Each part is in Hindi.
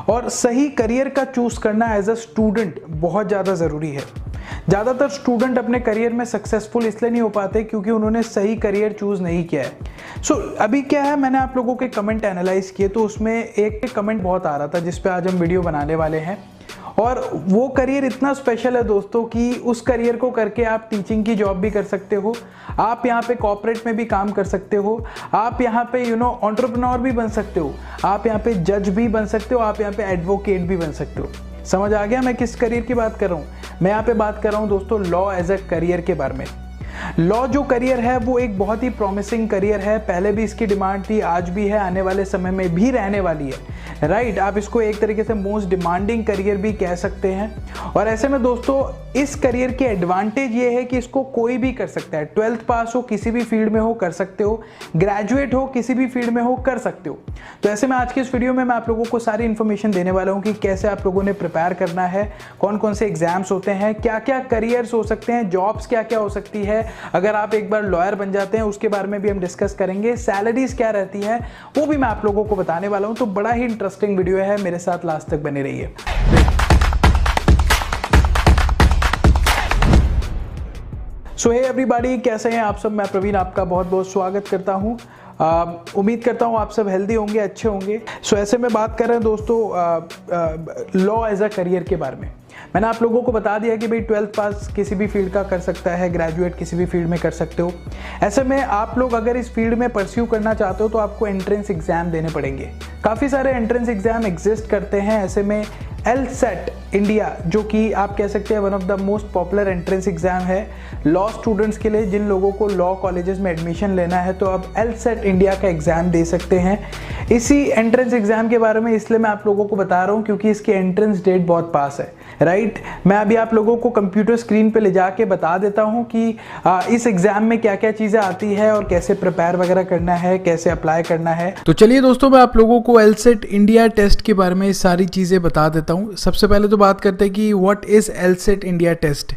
और सही करियर का चूज करना एज अ स्टूडेंट बहुत ज़्यादा ज़रूरी है। ज़्यादातर स्टूडेंट अपने करियर में सक्सेसफुल इसलिए नहीं हो पाते क्योंकि उन्होंने सही करियर चूज़ नहीं किया है। अभी क्या है, मैंने आप लोगों के कमेंट एनालाइज किए तो उसमें एक कमेंट बहुत आ रहा था जिस पे आज हम वीडियो बनाने वाले हैं, और वो करियर इतना स्पेशल है दोस्तों कि उस करियर को करके आप टीचिंग की जॉब भी कर सकते हो, आप यहाँ पे कॉर्पोरेट में भी काम कर सकते हो, आप यहाँ पे एंटरप्रेन्योर भी बन सकते हो, आप यहाँ पे जज भी बन सकते हो, आप यहाँ पे एडवोकेट भी बन सकते हो। समझ आ गया मैं किस करियर की बात कर रहा हूँ? मैं यहाँ पे बात कर रहा हूँ दोस्तों लॉ एज अ करियर के बारे में। लॉ जो करियर है वो एक बहुत ही प्रॉमिसिंग करियर है, पहले भी इसकी डिमांड थी, आज भी है, आने वाले समय में भी रहने वाली है। राइट, आप इसको एक तरीके से मोस्ट डिमांडिंग करियर भी कह सकते हैं। और ऐसे में दोस्तों इस करियर की एडवांटेज ये है कि इसको कोई भी कर सकता है, 12th पास हो, किसी भी फील्ड में हो कर सकते हो, ग्रेजुएट हो, किसी भी फील्ड में हो कर सकते हो। तो ऐसे में आज की इस वीडियो में मैं आप लोगों को सारी इन्फॉर्मेशन देने वाला हूँ कि कैसे आप लोगों ने प्रिपेयर करना है, कौन कौन से एग्जाम्स होते हैं, क्या क्या करियर्स हो सकते हैं, जॉब्स क्या क्या हो सकती है, अगर आप एक बार लॉयर बन जाते हैं उसके बारे में भी हम डिस्कस करेंगे, सैलरीज क्या रहती है वो भी मैं आप लोगों को बताने वाला हूं। तो बड़ा ही इंटरेस्टिंग वीडियो है, मेरे साथ लास्ट तक बने रहिए। सो हे एवरीबॉडी, कैसे हैं आप सब? मैं प्रवीण आपका बहुत बहुत स्वागत करता हूं। उम्मीद करता हूं आप सब हेल्दी होंगे, अच्छे होंगे। सो ऐसे में बात कर रहे हैं दोस्तों लॉ एज अ करियर के बारे में। मैंने आप लोगों को बता दिया कि भाई 12th पास किसी भी फील्ड का कर सकता है, ग्रेजुएट किसी भी फील्ड में कर सकते हो। ऐसे में आप लोग अगर इस फील्ड में परस्यू करना चाहते हो तो आपको एंट्रेंस एग्जाम देने पड़ेंगे। काफ़ी सारे एंट्रेंस एग्जाम एग्जिस्ट करते हैं। ऐसे में LSAT इंडिया, जो कि आप कह सकते हैं one of the most popular entrance exam है लॉ स्टूडेंट्स के लिए, जिन लोगों को लॉ कॉलेजेस में एडमिशन लेना है तो आप LSAT इंडिया का एग्ज़ाम दे सकते हैं। इसी एंट्रेंस एग्जाम के बारे में इसलिए मैं आप लोगों को बता रहा हूँ क्योंकि इसकी एंट्रेंस डेट बहुत पास है। राइट, मैं अभी आप लोगों को कंप्यूटर स्क्रीन पे ले जाके बता देता हूँ कि इस एग्जाम में क्या क्या चीज़ें आती है और कैसे प्रिपेयर वगैरह करना है, कैसे अप्लाई करना है। तो चलिए दोस्तों, मैं आप लोगों को LSAT इंडिया टेस्ट के बारे में सारी चीज़ें बता देता हूँ। सबसे पहले तो बात करते हैं कि what is LSAT India test.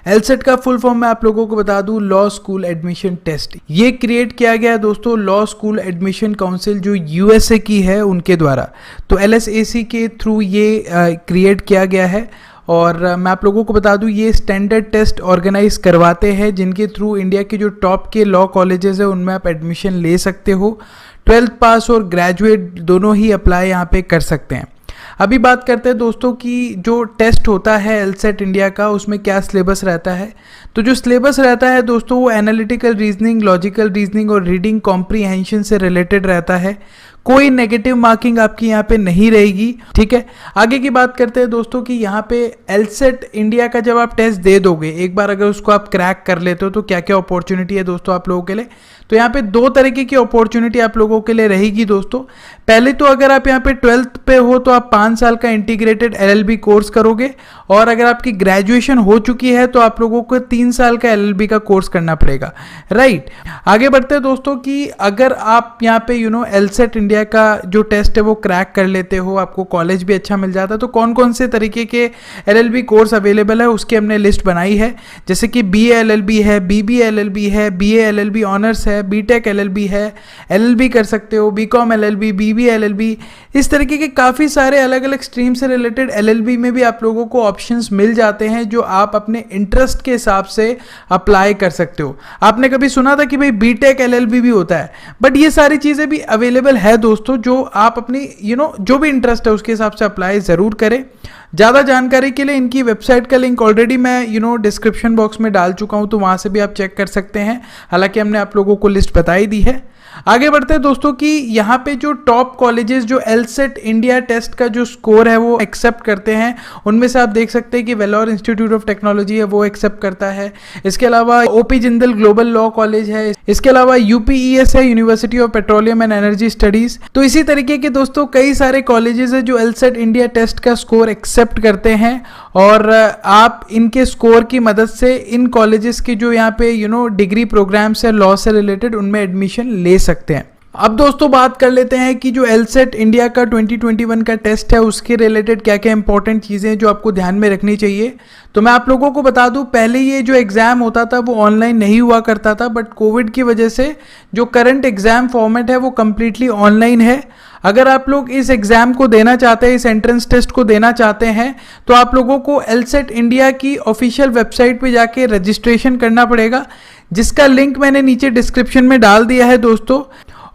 LSAT का फुल फॉर्म मैं आप लोगों को बता दूं, लॉ स्कूल एडमिशन टेस्ट। ये क्रिएट किया गया है दोस्तों लॉ स्कूल एडमिशन काउंसिल जो USA की है उनके द्वारा। तो LSAC के थ्रू ये क्रिएट किया गया है। और मैं आप लोगों को बता दूं ये स्टैंडर्ड टेस्ट ऑर्गेनाइज करवाते हैं जिनके थ्रू इंडिया के जो टॉप के लॉ कॉलेजेस है उनमें आप एडमिशन ले सकते हो। 12th पास और ग्रेजुएट दोनों ही अप्लाई यहाँ पे कर सकते हैं। अभी बात करते हैं दोस्तों कि जो टेस्ट होता है LSAT इंडिया का उसमें क्या सिलेबस रहता है। तो जो सिलेबस रहता है दोस्तों वो एनालिटिकल रीजनिंग, लॉजिकल रीजनिंग और रीडिंग कॉम्प्रीहेंशन से रिलेटेड रहता है। कोई नेगेटिव मार्किंग आपकी यहाँ पे नहीं रहेगी। ठीक है, आगे की बात करते हैं दोस्तों कि यहाँ पे LSAT इंडिया का जब आप टेस्ट दे दोगे, एक बार अगर उसको आप क्रैक कर लेते हो तो क्या क्या अपॉर्चुनिटी है दोस्तों आप लोगों के लिए। तो यहाँ पे दो तरीके की अपॉर्चुनिटी आप लोगों के लिए रहेगी दोस्तों। पहले तो अगर आप यहाँ पे 12th पे हो तो आप 5 साल का इंटीग्रेटेड LLB कोर्स करोगे, और अगर आपकी ग्रेजुएशन हो चुकी है तो आप लोगों को 3 साल का LLB का कोर्स करना पड़ेगा। राइट, आगे बढ़ते हैं दोस्तों कि अगर आप यहाँ पे LSAT इंडिया का जो टेस्ट है वो क्रैक कर लेते हो, आपको कॉलेज भी अच्छा मिल जाता है, तो कौन कौन से तरीके के LLB कोर्स अवेलेबल है उसकी हमने लिस्ट बनाई है। जैसे कि BA LLB है, BBA LLB है, BA LLB ऑनर्स है, BTech LLB है, LLB कर सकते हो, BCom LLB, BBA LLB, इस तरीके के काफ़ी सारे अलग अलग स्ट्रीम से रिलेटेड LLB में भी आप लोगों को ऑप्शंस मिल जाते हैं जो आप अपने इंटरेस्ट के हिसाब से अप्लाई कर सकते हो। आपने कभी सुना था कि भाई BTech LLB भी होता है, बट ये सारी चीज़ें भी अवेलेबल है दोस्तों, जो आप अपनी जो भी इंटरेस्ट है उसके हिसाब से अप्लाई ज़रूर करें। ज़्यादा जानकारी के लिए इनकी वेबसाइट का लिंक ऑलरेडी मैं डिस्क्रिप्शन बॉक्स में डाल चुका हूँ, तो वहाँ से भी आप चेक कर सकते हैं। हालांकि हमने आप लोगों को लिस्ट बताई दी है। आगे बढ़ते हैं दोस्तों कि यहाँ पे जो टॉप कॉलेजेस जो LSAT इंडिया टेस्ट का जो स्कोर है वो एक्सेप्ट करते हैं, उनमें से आप देख सकते हैं कि वेलोर इंस्टीट्यूट ऑफ टेक्नोलॉजी है वो एक्सेप्ट करता है। इसके अलावा OP Jindal global law college है, इसके अलावा UPES है, university of petroleum and energy studies. तो इसी तरीके के दोस्तों कई सारे कॉलेजेस है जो LSAT इंडिया टेस्ट का स्कोर एक्सेप्ट करते हैं, और आप इनके स्कोर की मदद से इन कॉलेजेस के जो यहाँ पे डिग्री प्रोग्राम्स है लॉ से रिलेटेड उनमें एडमिशन ले सकते हैं। अब दोस्तों बात कर लेते हैं कि जो एलसेट इंडिया का 2021 का टेस्ट है उसके रिलेटेड क्या क्या इंपॉर्टेंट चीज़ें हैं जो आपको ध्यान में रखनी चाहिए। तो मैं आप लोगों को बता दूं, पहले ये जो एग्ज़ाम होता था वो ऑनलाइन नहीं हुआ करता था, बट कोविड की वजह से जो करंट एग्ज़ाम फॉर्मेट है वो कम्प्लीटली ऑनलाइन है। अगर आप लोग इस एग्ज़ाम को देना चाहते हैं, इस एंट्रेंस टेस्ट को देना चाहते हैं, तो आप लोगों को एलसेट इंडिया की ऑफिशियल वेबसाइट पे जाके रजिस्ट्रेशन करना पड़ेगा, जिसका लिंक मैंने नीचे डिस्क्रिप्शन में डाल दिया है दोस्तों।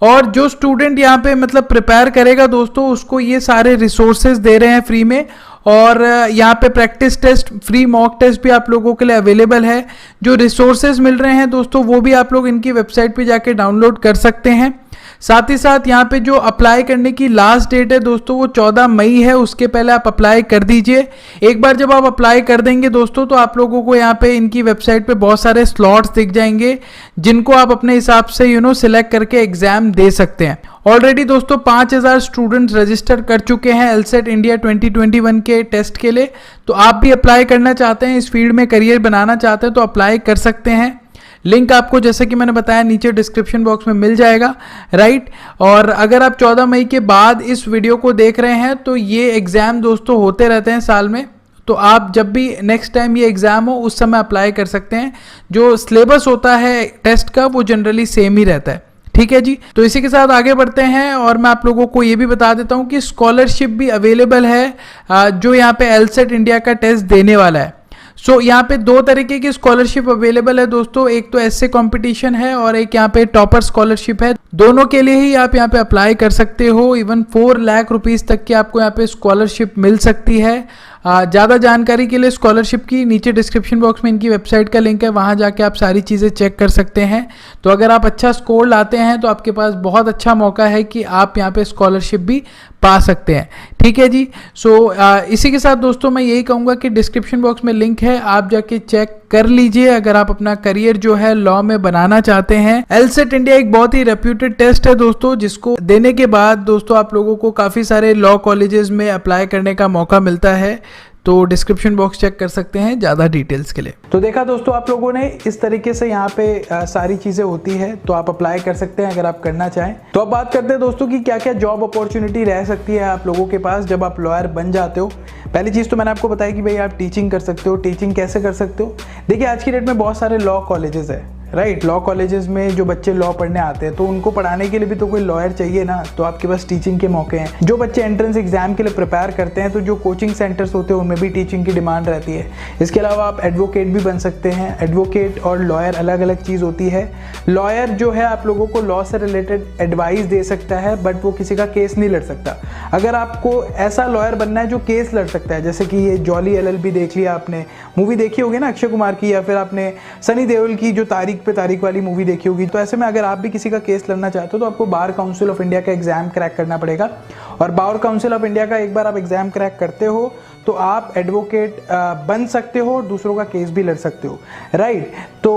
और जो स्टूडेंट यहाँ पे मतलब प्रिपेयर करेगा दोस्तों, उसको ये सारे रिसोर्सेज दे रहे हैं फ्री में, और यहाँ पे practice test, free mock test भी आप लोगों के लिए अवेलेबल है। जो रिसोर्सेज मिल रहे हैं दोस्तों वो भी आप लोग इनकी वेबसाइट पे जाके डाउनलोड कर सकते हैं। साथ ही साथ यहाँ पे जो अप्लाई करने की लास्ट डेट है दोस्तों वो 14 मई है, उसके पहले आप अप्लाई कर दीजिए। एक बार जब आप अप्लाई कर देंगे दोस्तों तो आप लोगों को यहाँ पे इनकी वेबसाइट पे बहुत सारे स्लॉट्स दिख जाएंगे, जिनको आप अपने हिसाब से सिलेक्ट करके एग्जाम दे सकते हैं। ऑलरेडी दोस्तों 5000 स्टूडेंट्स रजिस्टर कर चुके हैं एलसेट इंडिया 2021 के टेस्ट के लिए। तो आप भी अप्लाई करना चाहते हैं, इस फील्ड में करियर बनाना चाहते हैं तो अप्लाई कर सकते हैं। लिंक आपको जैसे कि मैंने बताया नीचे डिस्क्रिप्शन बॉक्स में मिल जाएगा, राइट। और अगर आप 14 मई के बाद इस वीडियो को देख रहे हैं तो ये एग्ज़ाम दोस्तों होते रहते हैं साल में, तो आप जब भी नेक्स्ट टाइम ये एग्ज़ाम हो उस समय अप्लाई कर सकते हैं। जो सिलेबस होता है टेस्ट का वो जनरली सेम ही रहता है, ठीक है जी। तो इसी के साथ आगे बढ़ते हैं और मैं आप लोगों को ये भी बता देता हूँ कि स्कॉलरशिप भी अवेलेबल है जो यहाँ पे एलसेट इंडिया का टेस्ट देने वाला है। यहाँ पे दो तरीके की स्कॉलरशिप अवेलेबल है दोस्तों, एक तो ऐसे कंपटीशन है और एक यहाँ पे टॉपर स्कॉलरशिप है। दोनों के लिए ही आप यहाँ पे अप्लाई कर सकते हो। इवन 4 लाख रुपीस तक की आपको यहाँ पे स्कॉलरशिप मिल सकती है। ज़्यादा जानकारी के लिए स्कॉलरशिप की नीचे डिस्क्रिप्शन बॉक्स में इनकी वेबसाइट का लिंक है, वहाँ जाके आप सारी चीज़ें चेक कर सकते हैं। तो अगर आप अच्छा स्कोर लाते हैं तो आपके पास बहुत अच्छा मौका है कि आप यहाँ पे स्कॉलरशिप भी पा सकते हैं, ठीक है जी। इसी के साथ दोस्तों मैं यही कहूँगा कि डिस्क्रिप्शन बॉक्स में लिंक है, आप जाके चेक कर लीजिए अगर आप अपना करियर जो है लॉ में बनाना चाहते हैं। एलसेट इंडिया एक बहुत ही रेप्यूटेड टेस्ट है दोस्तों, जिसको देने के बाद दोस्तों आप लोगों को काफ़ी सारे लॉ कॉलेजेस में अप्लाई करने का मौका मिलता है। तो डिस्क्रिप्शन बॉक्स चेक कर सकते हैं ज़्यादा डिटेल्स के लिए। तो देखा दोस्तों आप लोगों ने, इस तरीके से यहाँ पे सारी चीज़ें होती है, तो आप अप्लाई कर सकते हैं अगर आप करना चाहें। तो अब बात करते हैं दोस्तों कि क्या क्या जॉब अपॉर्चुनिटी रह सकती है आप लोगों के पास जब आप लॉयर बन जाते हो। पहली चीज़ तो मैंने आपको बताया कि भाई आप टीचिंग कर सकते हो। टीचिंग कैसे कर सकते हो? देखिए आज की डेट में बहुत सारे लॉ कॉलेजेस है, राइट। लॉ कॉलेजेस में जो बच्चे लॉ पढ़ने आते हैं तो उनको पढ़ाने के लिए भी तो कोई लॉयर चाहिए ना, तो आपके पास टीचिंग के मौके हैं। जो बच्चे एंट्रेंस एग्जाम के लिए प्रिपेयर करते हैं तो जो कोचिंग सेंटर्स होते हैं उनमें भी टीचिंग की डिमांड रहती है। इसके अलावा आप एडवोकेट भी बन सकते हैं। एडवोकेट और लॉयर अलग अलग चीज़ होती है। लॉयर जो है आप लोगों को लॉ से रिलेटेड एडवाइस दे सकता है, बट वो किसी का केस नहीं लड़ सकता। अगर आपको ऐसा लॉयर बनना है जो केस लड़ सकता है, जैसे कि ये जॉली LLB देख लिया आपने, मूवी देखी होगी ना अक्षय कुमार की, या फिर आपने सनी देओल की जो तारीख पे तारीख वाली मूवी देखी होगी, तो ऐसे में अगर आप भी किसी का केस लड़ना चाहते हो तो आपको बार काउंसिल ऑफ इंडिया का एग्जाम क्रैक करना पड़ेगा। और बार काउंसिल ऑफ इंडिया का एक बार आप एग्जाम क्रैक करते हो तो आप एडवोकेट बन सकते हो और दूसरों का केस भी लड़ सकते हो, राइट। तो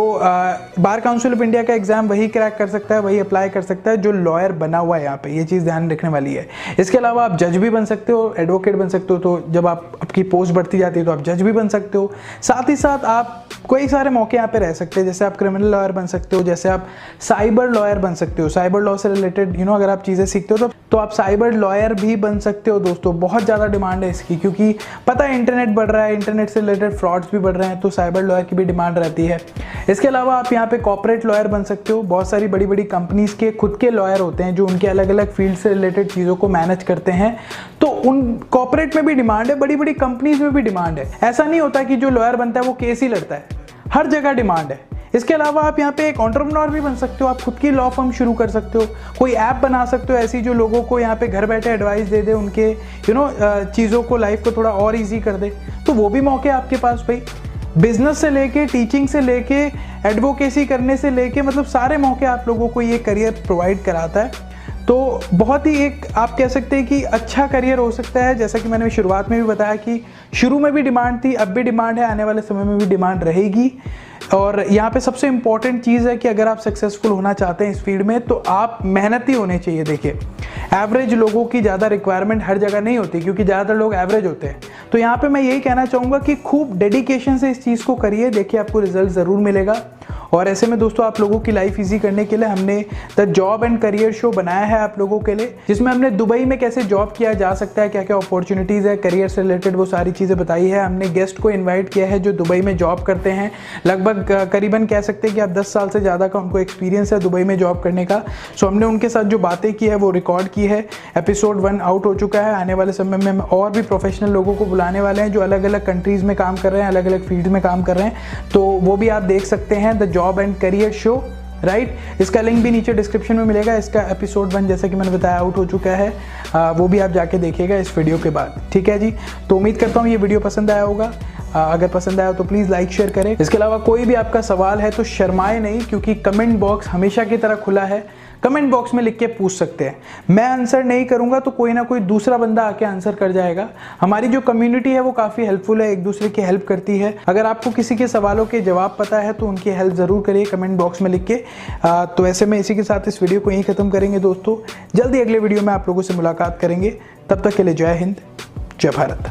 बार काउंसिल ऑफ इंडिया का एग्जाम वही क्रैक कर सकता है, वही अप्लाई कर सकता है जो लॉयर बना हुआ है। यहाँ पे ये चीज़ ध्यान रखने वाली है। इसके अलावा आप जज भी बन सकते हो, एडवोकेट बन सकते हो, तो जब आपकी पोस्ट बढ़ती जाती है तो आप जज भी बन सकते हो। साथ ही साथ आप कई सारे मौके यहाँ पे रह सकते हैं, जैसे आप क्रिमिनल लॉयर बन सकते हो, जैसे आप साइबर लॉयर बन सकते हो। साइबर लॉ से रिलेटेड अगर आप चीज़ें सीखते हो तो आप साइबर लॉयर भी बन सकते हो दोस्तों। बहुत ज़्यादा डिमांड है इसकी, क्योंकि पता है इंटरनेट बढ़ रहा है, इंटरनेट से रिलेटेड फ्रॉड्स भी बढ़ रहे हैं, तो साइबर लॉयर की भी डिमांड रहती है। इसके अलावा आप यहाँ पे कॉर्पोरेट लॉयर बन सकते हो। बहुत सारी बड़ी बड़ी कंपनीज के खुद के लॉयर होते हैं जो उनके अलग अलग फील्ड से रिलेटेड चीज़ों को मैनेज करते हैं, तो उन कॉर्पोरेट में भी डिमांड है, बड़ी बड़ी कंपनीज में भी डिमांड है। ऐसा नहीं होता कि जो लॉयर बनता है वो केस ही लड़ता है, हर जगह डिमांड है। इसके अलावा आप यहाँ पे एक एंटरप्रेन्योर भी बन सकते हो। आप खुद की लॉ फर्म शुरू कर सकते हो, कोई ऐप बना सकते हो ऐसी जो लोगों को यहाँ पे घर बैठे एडवाइस दे दे, उनके चीज़ों को, लाइफ को थोड़ा और इजी कर दे, तो वो भी मौके आपके पास भाई। बिजनेस से लेके, टीचिंग से लेके, एडवोकेसी करने से लेके, मतलब सारे मौके आप लोगों को ये करियर प्रोवाइड कराता है। तो बहुत ही एक आप कह सकते हैं कि अच्छा करियर हो सकता है। जैसा कि मैंने शुरुआत में भी बताया कि शुरू में भी डिमांड थी, अब भी डिमांड है, आने वाले समय में भी डिमांड रहेगी। और यहाँ पे सबसे इम्पॉर्टेंट चीज़ है कि अगर आप सक्सेसफुल होना चाहते हैं इस फील्ड में तो आप मेहनती होने चाहिए। देखिए एवरेज लोगों की ज़्यादा रिक्वायरमेंट हर जगह नहीं होती, क्योंकि ज़्यादातर लोग एवरेज होते हैं। तो यहाँ पे मैं यही कहना चाहूँगा कि खूब डेडिकेशन से इस चीज़ को करिए, देखिए आपको रिजल्ट ज़रूर मिलेगा। और ऐसे में दोस्तों आप लोगों की लाइफ ईजी करने के लिए हमने the job and career show बनाया है आप लोगों के लिए, जिसमें हमने दुबई में कैसे जॉब किया जा सकता है, क्या क्या अपॉर्चुनिटीज़ है करियर से रिलेटेड, वो सारी चीज़ें बताई है। हमने गेस्ट को इन्वाइट किया है जो दुबई में जॉब करते हैं, लगभग करीबन कह सकते हैं कि आप 10 साल से ज़्यादा का उनको एक्सपीरियंस है दुबई में जॉब करने का। सो हमने उनके साथ जो बातें की है वो रिकॉर्ड की है। एपिसोड 1 आउट हो चुका है। आने वाले समय में हम और भी प्रोफेशनल लोगों को बुलाने वाले हैं जो अलग अलग कंट्रीज़ में काम कर रहे हैं, अलग अलग फील्ड में काम कर रहे हैं, तो वो भी आप देख सकते हैं the job and career show, right. इसका लिंक भी नीचे डिस्क्रिप्शन में मिलेगा। इसका एपिसोड 1 जैसे कि मैंने बताया आउट हो चुका है, वो भी आप जाके देखिएगा इस वीडियो के बाद, ठीक है जी। तो उम्मीद करता हूँ ये वीडियो पसंद आया होगा। अगर पसंद आया तो प्लीज़ लाइक शेयर करें। इसके अलावा कोई भी आपका सवाल है तो शर्माए नहीं, क्योंकि कमेंट बॉक्स हमेशा की तरह खुला है। कमेंट बॉक्स में लिख के पूछ सकते हैं। मैं आंसर नहीं करूंगा तो कोई ना कोई दूसरा बंदा आके आंसर कर जाएगा। हमारी जो कम्युनिटी है वो काफ़ी हेल्पफुल है, एक दूसरे की हेल्प करती है। अगर आपको किसी के सवालों के जवाब पता है तो उनकी हेल्प ज़रूर करिए कमेंट बॉक्स में लिख के। तो ऐसे में इसी के साथ इस वीडियो को यहीं ख़त्म करेंगे दोस्तों। जल्दी अगले वीडियो में आप लोगों से मुलाकात करेंगे। तब तक के लिए जय हिंद, जय भारत।